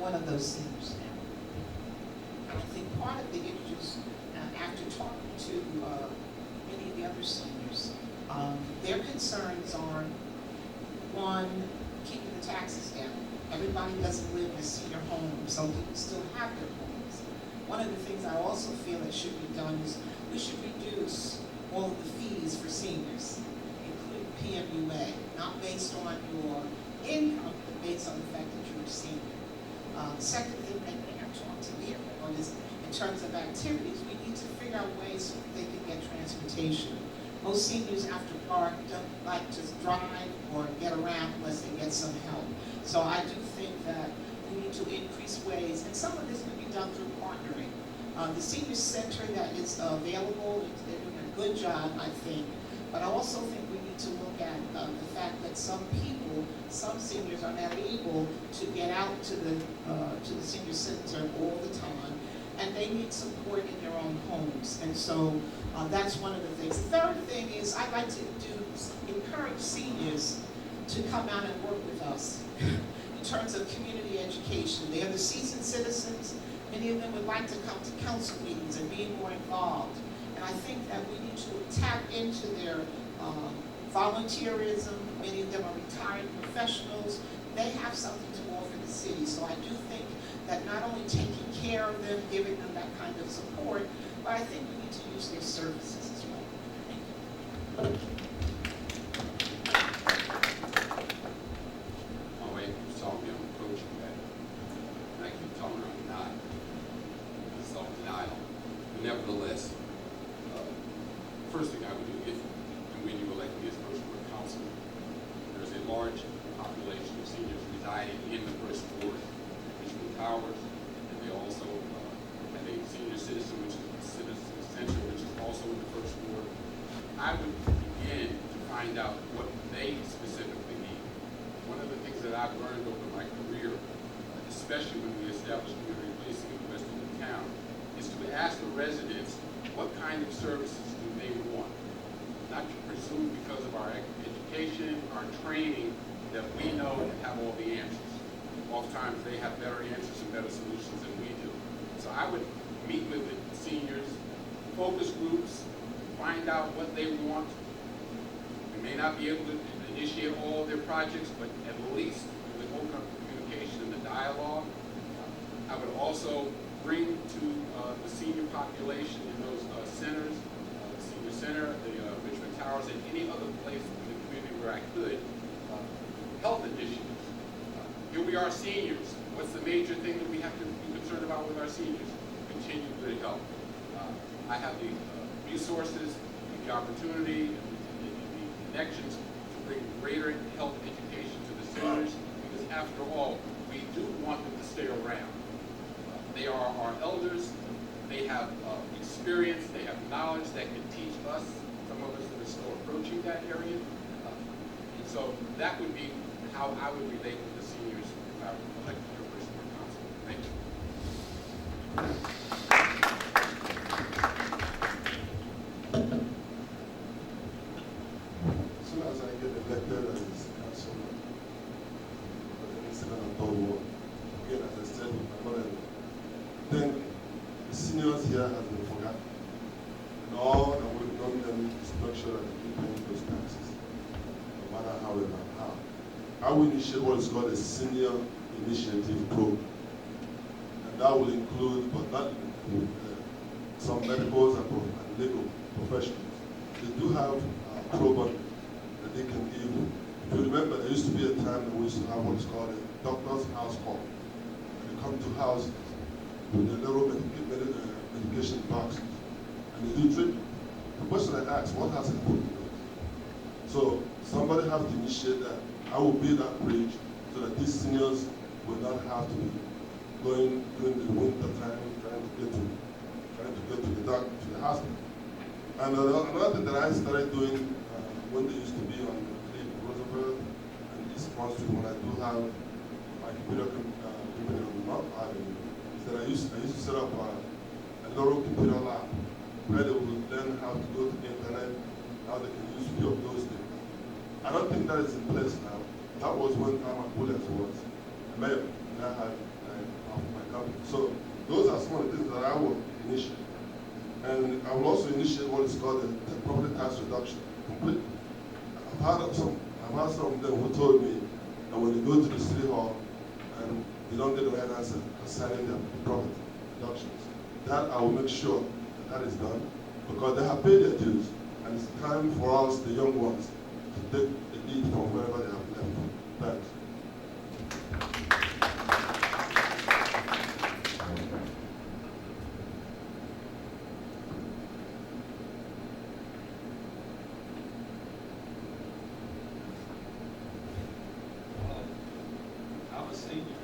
one of those seniors now. And I think part of the issues, after talking to many of the other seniors, their concerns are, one, keeping the taxes down. Everybody doesn't live in a senior home, so people still have their homes. One of the things I also feel that should be done is we should reduce all of the fees for seniors, including PMUA, not based on your income, but based on the fact that you're a senior. Second thing, and I'm talking to me on this, in terms of activities, we need to figure out ways so that they can get transportation. Most seniors after dark don't like to drive or get around unless they get some help. So I do think that we need to increase ways, and some of this can be done through partnering. The senior center that is available, they're doing a good job, I think. But I also think we need to look at the fact that some people, some seniors are not able to get out to the senior center all the time, and they need support in their own homes. And so that's one of the things. The third thing is I'd like to encourage seniors to come out and work with us in terms of community education. They are the seasoned citizens. Many of them would like to come to council meetings and be more involved. And I think that we need to tap into their volunteerism. Many of them are retired professionals. They have something to offer the city. So I do think that not only taking care of them, giving them that kind of support, but I think we need to use their services as well. Thank you. Oh, wait, you saw me, I'm approaching that. And I keep telling her I'm not. It's self-denial. But nevertheless, first thing I would do when you elect me as first ward councilman, there's a large population of seniors residing in the first ward, Richmond Towers, and they also have a senior citizen, which is the citizen center, which is also in the first ward. I would begin to find out what they specifically need. One of the things that I've learned over my career, especially when we establish community policing in the west of the town, is to ask the residents what kind of services do they want. Not to presume because of our education, our training, that we know and have all the answers. Oftentimes they have better answers and better solutions than we do. So I would meet with the seniors, focus groups, find out what they want. We may not be able to initiate all of their projects, but at least with open up communication and the dialogue. I would also bring to the senior population in those centers, the senior center, the Richmond Towers, and any other place in the community where I could, health initiatives. Here we are seniors. What's the major thing that we have to be concerned about with our seniors? Continue good health. I have the resources, the opportunity, and the connections to bring greater health education to the seniors, because after all, we do want them to stay around. They are our elders. They have experience. They have knowledge that can teach us, some of us that are still approaching that area. And so that would be how I would relate with the seniors if I were elected to first ward council. Thank you. As soon as I get elected as councilman for the second and third ward, again, as I said with my mother, then the seniors here have been forgotten. And all that we've done them is make sure that they keep paying those taxes, no matter how and how. I will initiate what is called a senior initiative program. And that will include, but not include, some medicals and legal professionals. They do have a program that they can give. If you remember, there used to be a time that we used to have what is called a doctor's house call. And they come to houses with their little medication boxes, and they do treatment. The question I ask, what has happened to those? So somebody has to initiate that. I will build that bridge so that these seniors will not have to be going during the winter time trying to get to the doctor, to the hospital. And another thing that I started doing when they used to be on Roosevelt and East Front Street, when I do have my computer company on the North Avenue, is that I used to set up a little computer lab where they would learn how to go to the internet, how they can use few of those things. I don't think that is in place now. That was when Naacp was mayor, and I had initiate. And I will also initiate what is called the property tax reduction completely. I've had some of them who told me that when they go to the city hall and they don't get the right answer concerning their property reductions, that I will make sure that is done, because they have paid their dues, and it's time for us, the young ones, to take the lead from wherever they have left. Thanks. I'm a senior.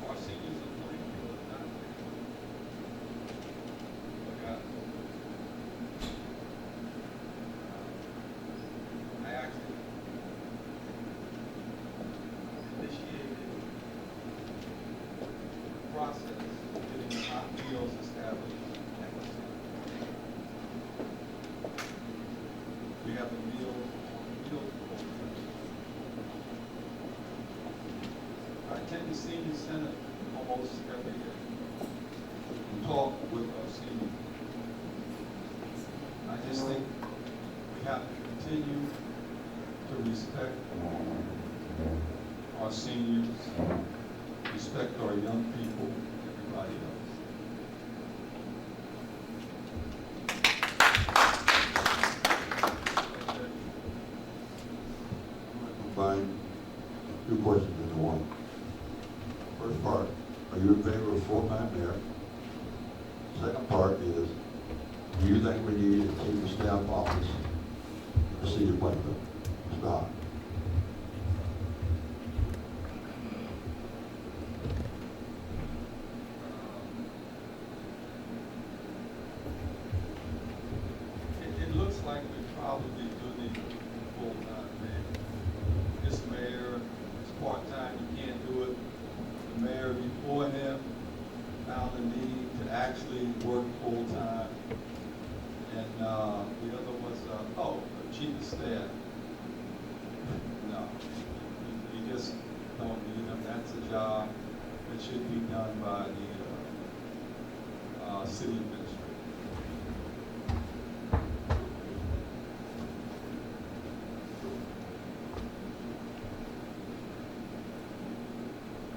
Our seniors are Plainfield are not there. I actually initiated the process of getting our meals established. We have a meal program. I attend the senior center almost every year to talk with our seniors. I just think we have to continue to respect our seniors, respect our young people, everybody else. Combine two questions into one. First part, are you in favor of full-time mayor? Second part is, do you think we need a senior staff office in the city of Plainfield? Stop. It looks like we probably do need a full-time mayor. This mayor is part-time, you can't do it. The mayor before him found the need to actually work full-time. And the other was, the chief of staff. No, you just don't need him. That's a job that should be done by the city administrator.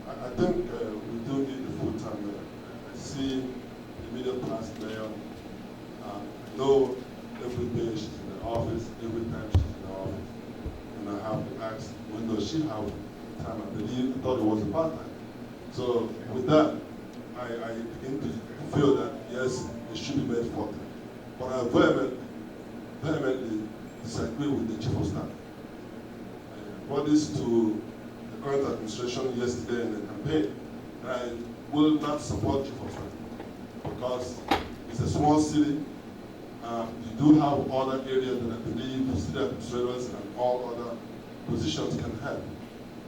I think we do need a full-time mayor. I see the middle class mayor. I know every day she's in the office, every time she's in the office. And I have to ask, when does she have time? I thought it was a part-time. So with that, I begin to feel that, yes, it should be made full-time. But I vehemently disagree with the chief of staff. I brought this to the current administration yesterday in the campaign, and I will not support chief of staff because it's a small city. You do have other areas that I believe city administrators and all other positions can help.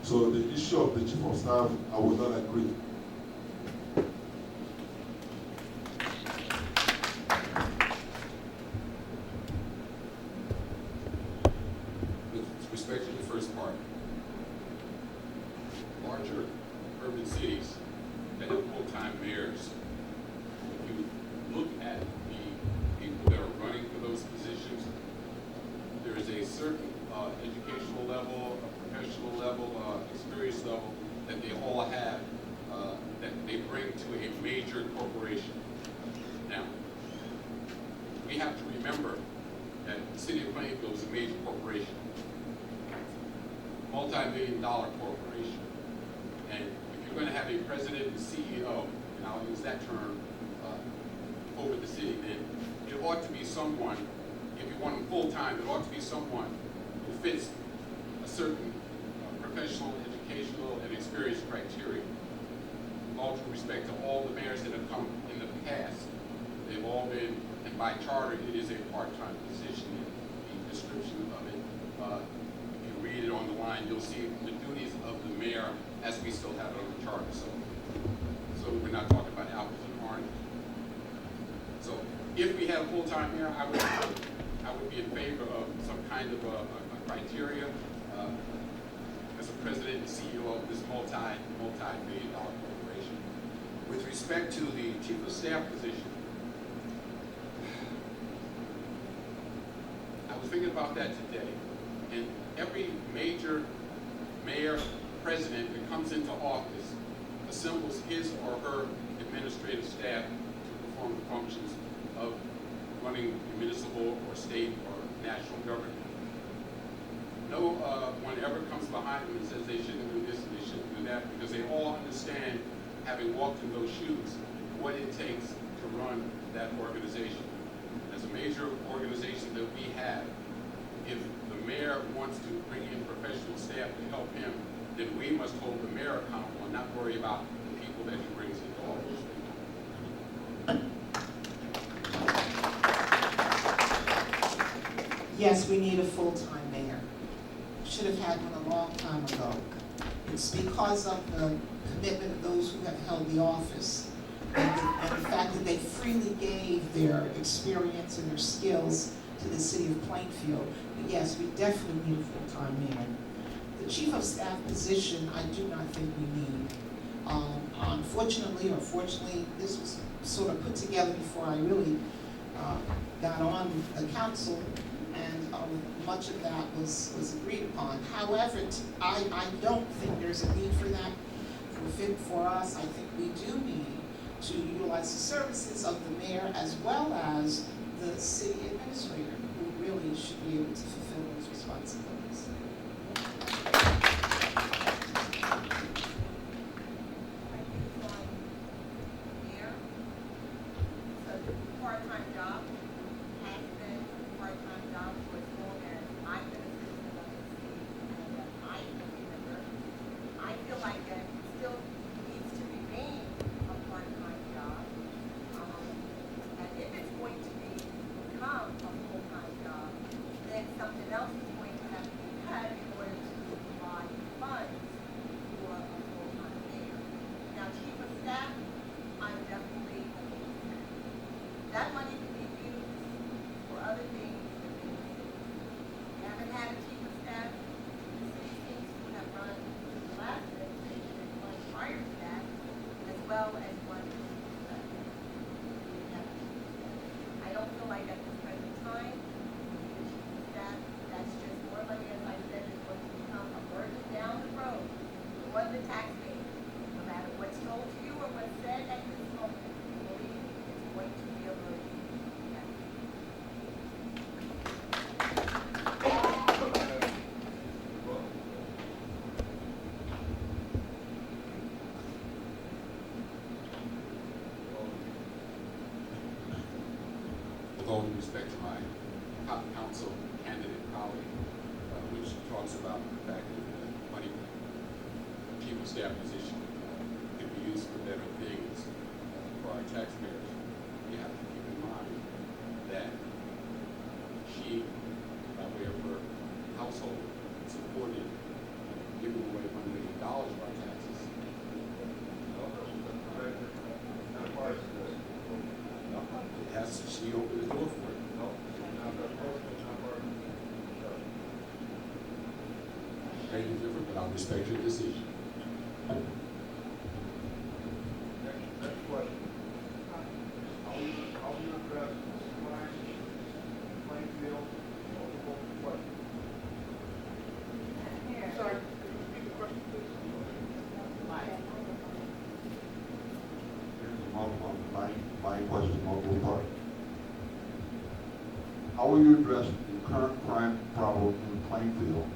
So the issue of the chief of staff, I would not agree. With respect to the first part, larger urban cities that have full-time mayors, if you look at the people that are running for those positions, there is a certain educational level, a professional level, experience level that they all have that they bring to a major corporation. Now, we have to remember that the city of Plainfield is a major corporation, multi-million-dollar corporation. And if you're going to have a president and CEO, and I'll use that term over the city, then it ought to be someone, if you want them full-time, it ought to be someone who fits a certain professional, educational, and experience criteria. With all due respect to all the mayors that have come in the past, they've all been, and by charter, it is a part-time position. The description of it, if you read it on the line, you'll see the duties of the mayor as we still have it on the charter. So we're not talking about apples and oranges. So if we had a full-time mayor, I would be in favor of some kind of a criteria. as a president and CEO of this multi-billion dollar corporation. With respect to the chief of staff position, I was thinking about that today, and every major mayor, president that comes into office assembles his or her administrative staff to perform the functions of running a municipal or state or national government. No one ever comes behind them and says they shouldn't do this and they shouldn't do that, because they all understand, having walked in those shoes, what it takes to run that organization. As a major organization that we have, if the mayor wants to bring in professional staff to help him, then we must hold the mayor accountable and not worry about the people that he brings into office. Yes, we need a full-time mayor. Should have had one a long time ago. It's because of the commitment of those who have held the office and the fact that they freely gave their experience and their skills to the city of Plainfield. But yes, we definitely need a full-time mayor. The chief of staff position, I do not think we need. Unfortunately or fortunately, this was sort of put together before I really got on the council, and much of that was agreed upon. However, I don't think there's a need for that. For us, I think we do need to utilize the services of the mayor as well as the city administrator, who really should be able to fulfill those responsibilities. Part-time job has been a part-time job for as long as I've been a citizen of the city and that I can remember. I feel like that still needs to remain a part-time job. And if it's going to become a full-time job, then something else is going to have to be cut in order to provide funds for a full-time mayor. Now, chief of staff, I'm definitely that money can be used for other things within the city. We haven't had a chief of staff. The city seems to have run the last administration and one prior to that, as well as one I don't feel like at this present time, the chief of staff, that's just more money, as I said, is going to become a burden down the road for the taxpayer. No matter what's told to you or what's said at this moment, believe me, it's going to be a burden. With all due respect to my council candidate colleague, which talks about the fact that the money, chief of staff position can be used for better things for our taxpayers. You have to keep in mind that she, by way of her household, supported giving away $1 million of our taxes. She opened the door for it. Very different, but I'll respect your decision. Next question. How will you address crime in Plainfield? Multiple questions. Sorry, could you repeat the question, please? Here's a my question, multiple part. How will you address the current crime problem in Plainfield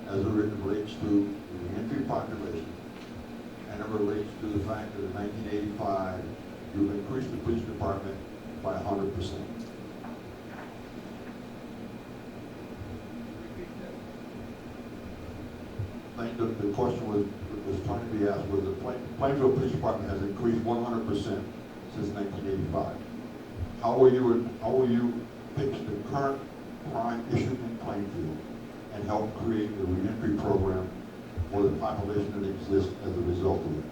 as it relates to the entry population, and it relates to the fact that in 1985 you've increased the police department by 100%? I think the question was trying to be asked was the Plainfield Police Department has increased 100% since 1985. How will you fix the current crime issue in Plainfield and help create a reentry program for the population that exists as a result of it?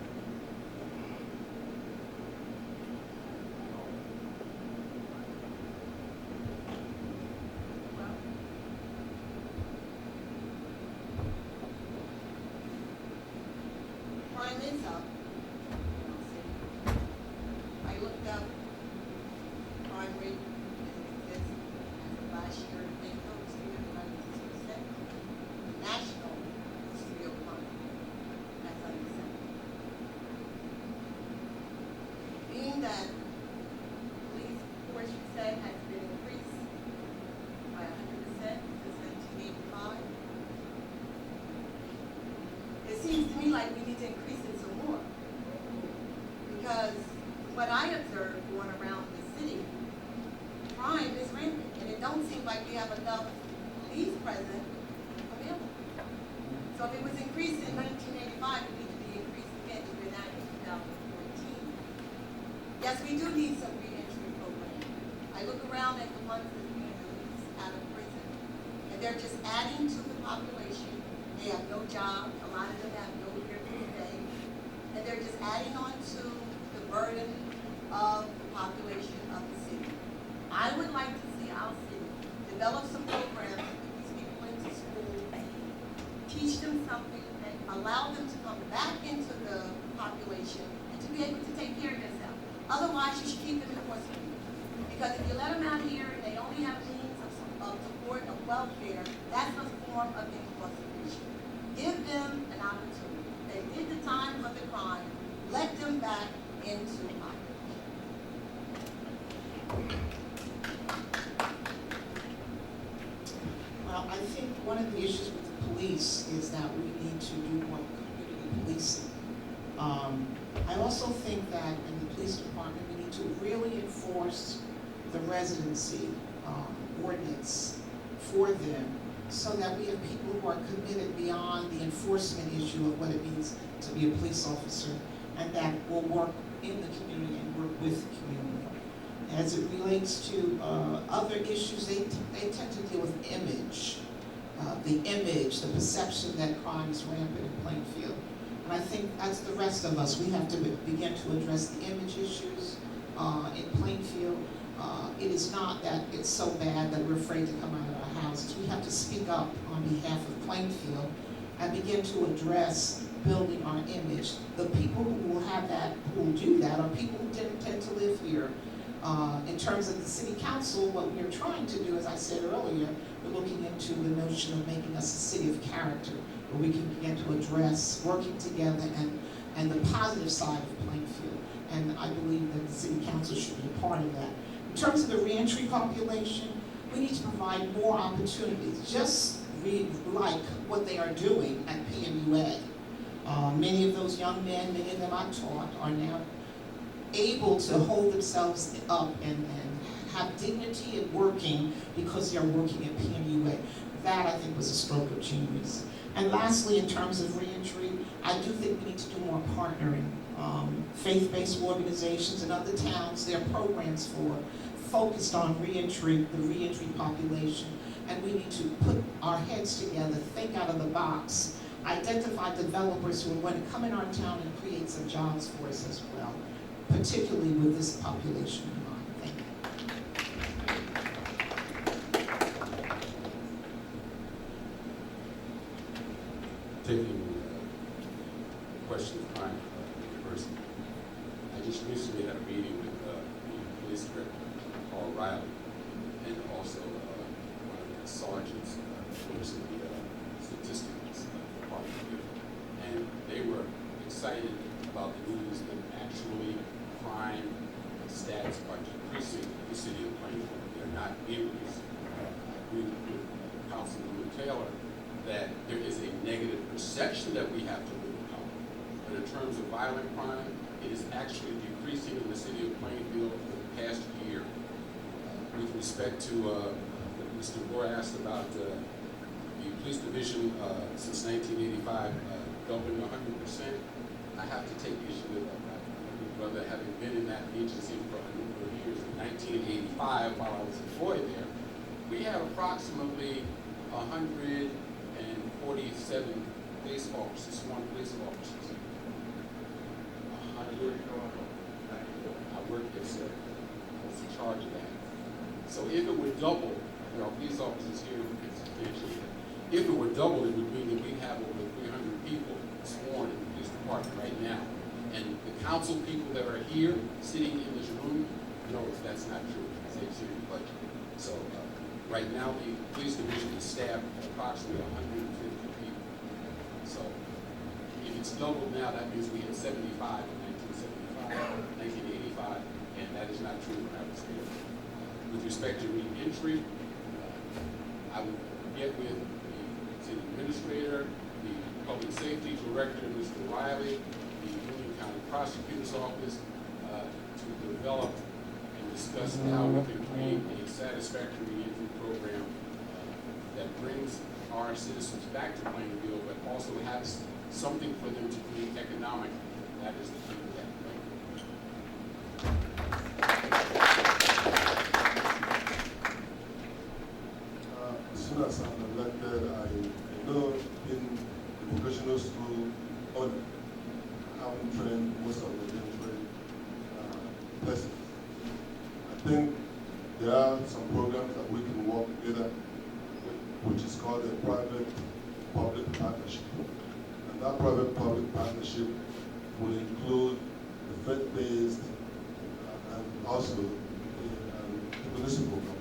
to increase it some more. Because what I observed going around the city, crime is rampant, and it don't seem like we have enough police present available. So if it was increased in 1985, it needs to be increased again to 2014. Yes, we do need some re-entry program. I look around at the ones that are being released out of prison, and they're just adding to the population. They have no job, a lot of them have nowhere to stay, and they're just adding on to the burden of the population of the city. I would like to see our city develop some programs to put these people into school, teach them something, and allow them to come back into the population and to be able to take care of themselves. Otherwise, you should keep them incarcerated. Because if you let them out here and they only have means of support of welfare, that's a form of incarceration. Give them an opportunity. They did the time of the crime, let them back into life. Well, I think one of the issues with the police is that we need to do more community policing. I also think that in the police department, we need to really enforce the residency ordinance for them so that we have people who are committed beyond the enforcement issue of what it means to be a police officer, and that will work in the community and work with the community. As it relates to other issues, they tend to deal with image, the perception that crime is rampant in Plainfield. And I think that's the rest of us. We have to begin to address the image issues in Plainfield. It is not that it's so bad that we're afraid to come out of our houses. We have to speak up on behalf of Plainfield and begin to address building our image. The people who will have that, who will do that, are people who didn't tend to live here. In terms of the city council, what we're trying to do, as I said earlier, we're looking into the notion of making us a city of character, where we can begin to address working together and the positive side of Plainfield. And I believe that the city council should be a part of that. In terms of the reentry population, we need to provide more opportunities, just like what they are doing at PMUA. Many of those young men, many of them I taught, are now able to hold themselves up and have dignity in working because they're working at PMUA. That, I think, was a stroke of genius. And lastly, in terms of reentry, I do think we need to do more partnering. Faith-based organizations in other towns, there are programs focused on reentry, the reentry population, and we need to put our heads together, think out of the box, identify developers who are going to come in our town and create some jobs for us as well, particularly with this population in mind. Thank you. Taking the question of crime first, I just recently had a meeting with the police director, Paul Riley, and also one of the sergeants who was in the statistics department, and they were excited about the news that actually crime stats are decreasing in the city of Plainfield. They're not increasing. I agree with Councilwoman Taylor that there is a negative perception that we have to overcome. But in terms of violent crime, it is actually decreasing in the city of Plainfield for the past year. With respect to Mr. Gore asked about the police division since 1985 doubling 100%, I have to take issue with that. Brother, having been in that agency for a number of years, in 1985, while I was employed there, we had approximately 147 police officers, sworn police officers. I worked there, sir. I was in charge of that. So if it would double, there are police officers here substantially. If it would double, it would mean that we have over 300 people sworn in the police department right now. And the council people that are here, sitting in this room, know that's not true. It's a city budget. So right now, the police division is staffed at approximately 150 people. So if it's doubled now, that means we had 75 in 1975, 1985, and that is not true when I was there. With respect to re-entry, I would get with the city administrator, the Public Safety Director, Mr. Riley, the Union County Prosecutor's Office, to develop and discuss how we can create a satisfactory reentry program that brings our citizens back to Plainfield, but also has something for them to create economically. That is the key to that. As soon as I'm elected, I know in the vocational school, on having trained most of the trained persons. I think there are some programs that we can work together with, which is called a private-public partnership. And that private-public partnership will include the faith-based and also the municipal company.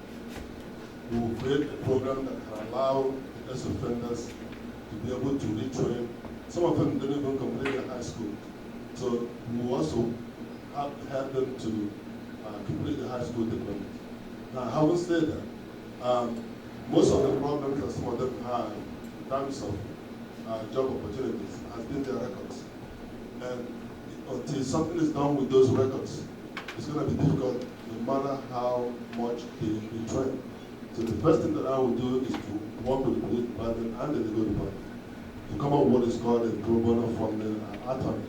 We will create a program that can allow the ex-offenders to be able to retrain. Some of them don't even complete their high school. So we will also help them to complete the high school diploma. Now, having said that, most of the problems that some of them have in terms of job opportunities has been their records. And until something is done with those records, it's going to be difficult no matter how much they train. So the first thing that I will do is to work with the police department and the legal department to come up with what is called a pro bono funding attorney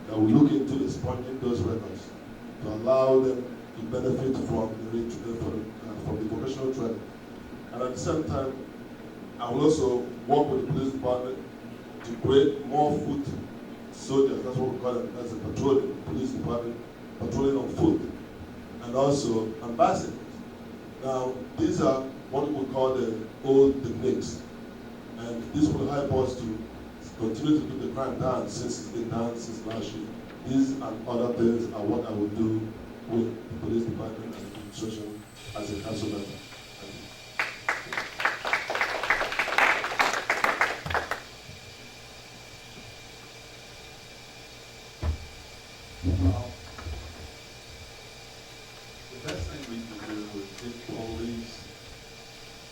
that will look into expunging those records to allow them to benefit from the vocational training. And at the same time, I will also work with the police department to create more foot soldiers. That's what we call it as a patrolling police department, patrolling on foot, and also ambassadors. Now, these are what we call the old techniques, and this will help us to continue to do the crime down since it's been done since last year. These and other things are what I will do with the police department and the administration as a council member. Well, the best thing we can do is get police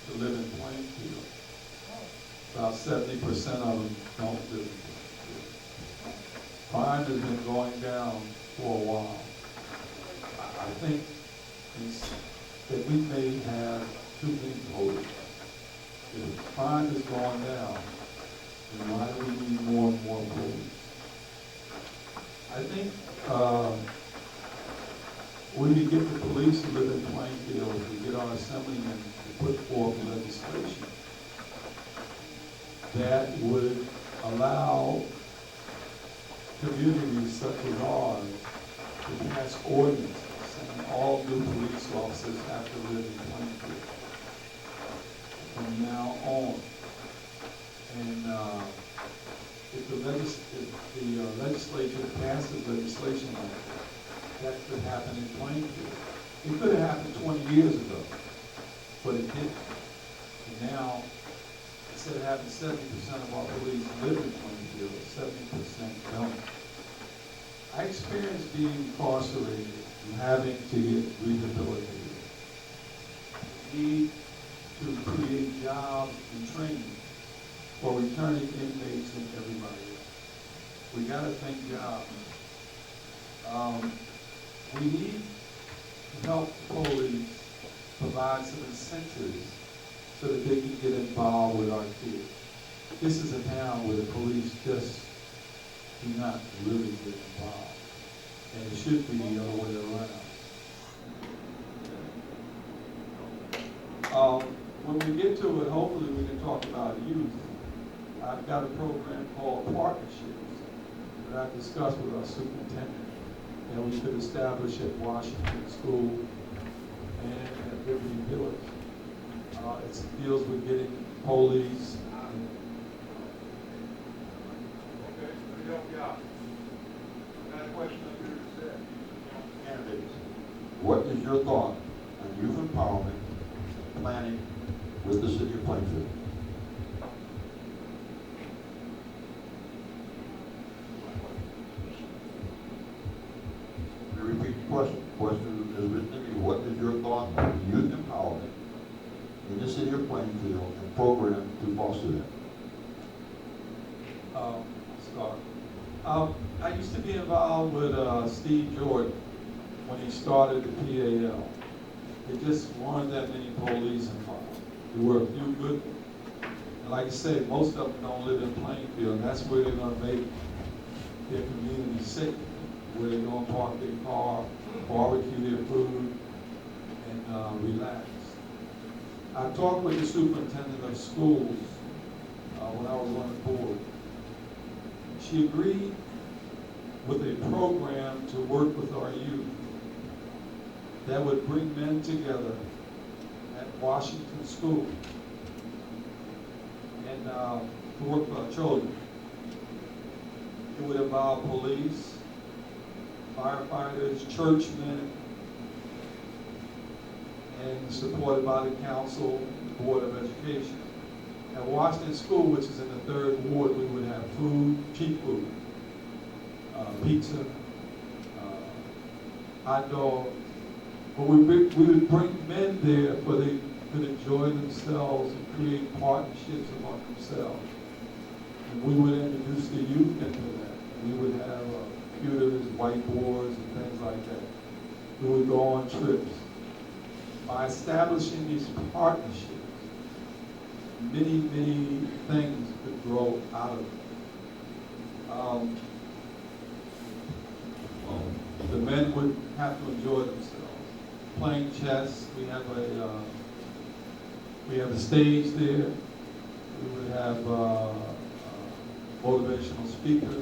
to live in Plainfield. About 70% of them don't live in Plainfield. Crime has been going down for a while. I think that we may have two things holding us. If crime is going down, then why do we need more and more police? I think when we get the police to live in Plainfield, we get our assemblymen to put forth legislation that would allow communities such as ours to pass ordinances saying all new police officers have to live in Plainfield from now on. And if the legislature passes legislation like that could happen in Plainfield. It could have happened 20 years ago, but it didn't. And now, instead of having 70% of our police live in Plainfield, 70% don't. I experienced being incarcerated and having to get rehabilitated. We need to create jobs and training for returning inmates and everybody else. We got to think jobs. We need to help police provide some incentives so that they can get involved with our kids. This is a town where the police just do not really get involved. And it should be the other way around. When we get to it, hopefully we can talk about youth. I've got a program called Partnerships that I've discussed with our superintendent, and we could establish at Washington School and at Liberty Village. It deals with getting police. Okay, let me help you out. I got a question up here that said. Candidates, what is your thought on youth empowerment and planning with the city of Plainfield? Let me repeat the question. The question is written to me, what is your thought on youth empowerment in the city of Plainfield and program to foster that? Start. I used to be involved with Steve Jordan when he started the PAL. There just weren't that many police involved. There were a few good ones. And like I said, most of them don't live in Plainfield, and that's where they're going to make their community safe, where they're going to park their car, barbecue their food, and relax. I talked with the superintendent of schools when I was on the board. She agreed with a program to work with our youth that would bring men together at Washington School and to work with our children. It would involve police, firefighters, churchmen, and supported by the council, the Board of Education. At Washington School, which is in the 3rd Ward, we would have food, cheap food, pizza, hot dog. But we would bring men there where they could enjoy themselves and create partnerships among themselves. And we would introduce the youth into that. We would have computers, whiteboards, and things like that. We would go on trips. By establishing these partnerships, many, many things could grow out of it. The men would have to enjoy themselves. Playing chess, we have a stage there. We would have a motivational speaker.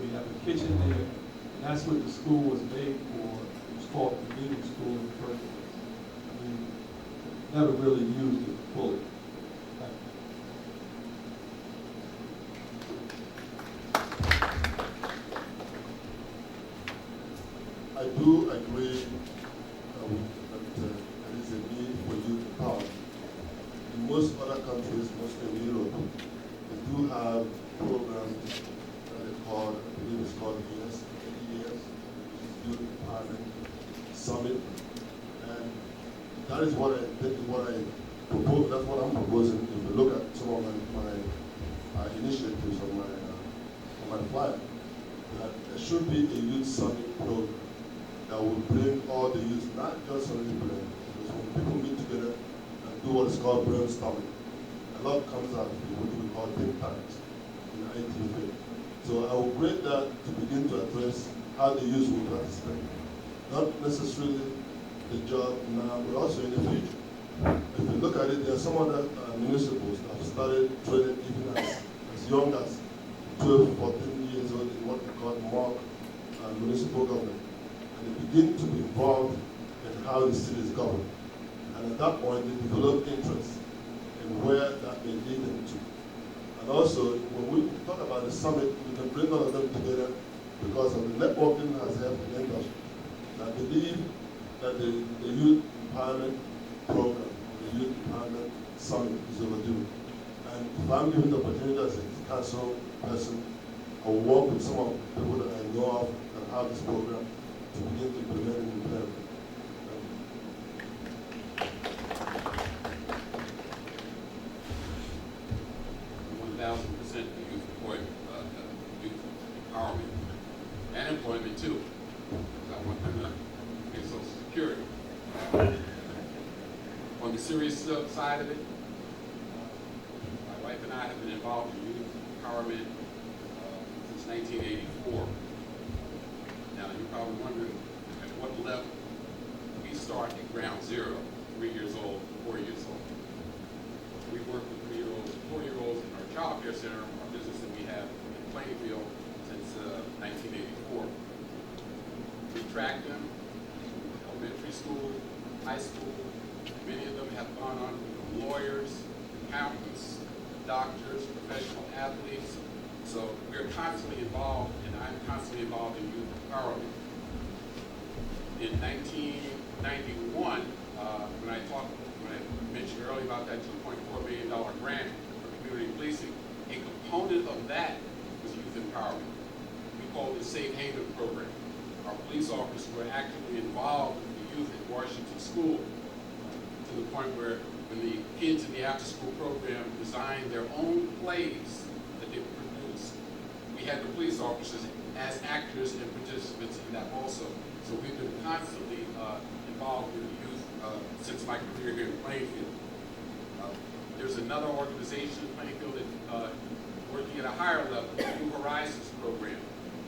We have a kitchen there. And that's what the school was made for. It was called the community school in the first place. We never really used it fully. I do agree that there is a need for youth empowerment. In most other countries, mostly in Europe, they do have programs that they call, I believe it's called VTS, which is Youth Empowerment Summit. And that is what I propose, that's what I'm proposing. If you look at some of my initiatives on my flyer, that there should be a youth summit program that will bring all the youth, not just on the brain, because when people meet together and do what is called brainstorming, a lot comes out of what we call think tanks in the IT field. So I will bring that to begin to address how the youth will participate. Not necessarily the job now, but also in the future. If you look at it, there are some other municipals that have started training even as young as 12, 14 years old in what we call mock municipal government. They begin to be involved in how the city is governed. And at that point, they develop interest in where that may lead them to. And also, when we talk about the summit, we can bring all of them together because of the networking has helped the industry. I believe that the youth empowerment program, the youth empowerment summit is overdue. And if I'm given the opportunity as a council person, I will work with some of the people that I know of and have this program to begin to implement and implement. 1,000% youth empowerment and employment too. I want them to get Social Security. On the serious side of it, my wife and I have been involved in youth empowerment since 1984. Now, you're probably wondering at what level we start at ground zero, 3 years old, 4 years old. We work with 3-year-olds and 4-year-olds in our child care center, our business that we have in Plainfield since 1984. We track them, elementary school, high school. Many of them have gone on to become lawyers, accountants, doctors, professional athletes. So we're constantly involved, and I'm constantly involved in youth empowerment. In 1991, when I mentioned earlier about that $2.4 million grant for community policing, a component of that was youth empowerment. We called it the Safe Haven program. Our police officers were actively involved with the youth at Washington School to the point where when the kids in the after-school program designed their own plays that they would produce, we had the police officers as actors and participants in that also. So we've been constantly involved with the youth since my career here in Plainfield. There's another organization in Plainfield that working at a higher level, the New Horizons program,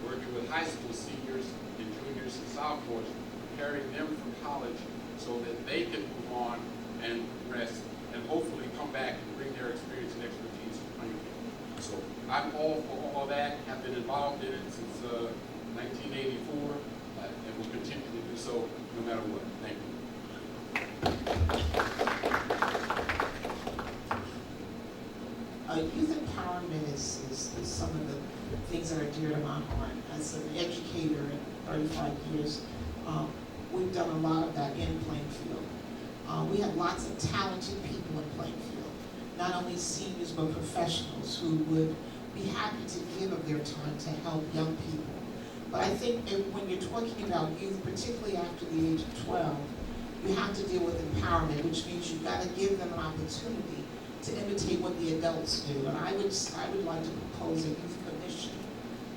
working with high school seniors and juniors and sophomores, preparing them for college so that they can move on and rest and hopefully come back and bring their experience and expertise to Plainfield. So I'm all for all that, have been involved in it since 1984, and will continue to do so no matter what. Thank you. Youth empowerment is some of the things that are dear to my heart. As an educator in 35 years, we've done a lot of that in Plainfield. We have lots of talented people in Plainfield, not only seniors but professionals who would be happy to give of their time to help young people. But I think when you're talking about youth, particularly after the age of 12, you have to deal with empowerment, which means you've got to give them an opportunity to imitate what the adults do. And I would like to propose a youth commission.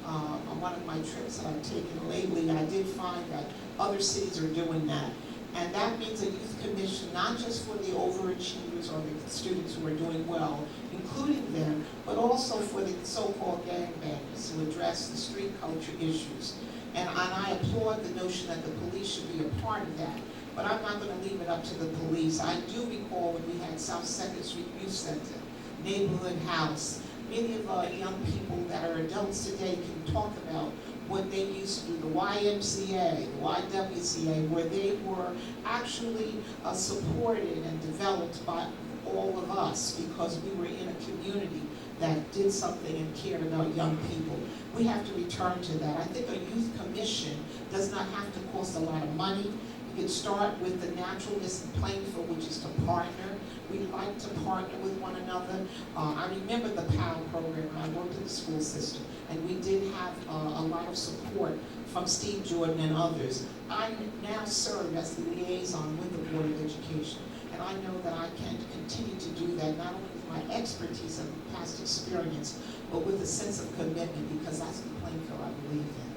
On one of my trips that I've taken lately, I did find that other cities are doing that. And that means a youth commission, not just for the overachievers or the students who are doing well, including them, but also for the so-called gangbangers who address the street culture issues. And I applaud the notion that the police should be a part of that. But I'm not going to leave it up to the police. I do recall when we had South 2nd Street Youth Center, Neighborhood House. Many of our young people that are adults today can talk about what they used to do, the YMCA, the YWCA, where they were actually supported and developed by all of us because we were in a community that did something and cared about young people. We have to return to that. I think a youth commission does not have to cost a lot of money. You can start with the naturalness in Plainfield, which is to partner. We like to partner with one another. I remember the PAL program. I worked in the school system, and we did have a lot of support from Steve Jordan and others. I now serve as the liaison with the Board of Education, and I know that I can continue to do that, not only with my expertise and past experience, but with a sense of commitment, because that's the Plainfield I believe in.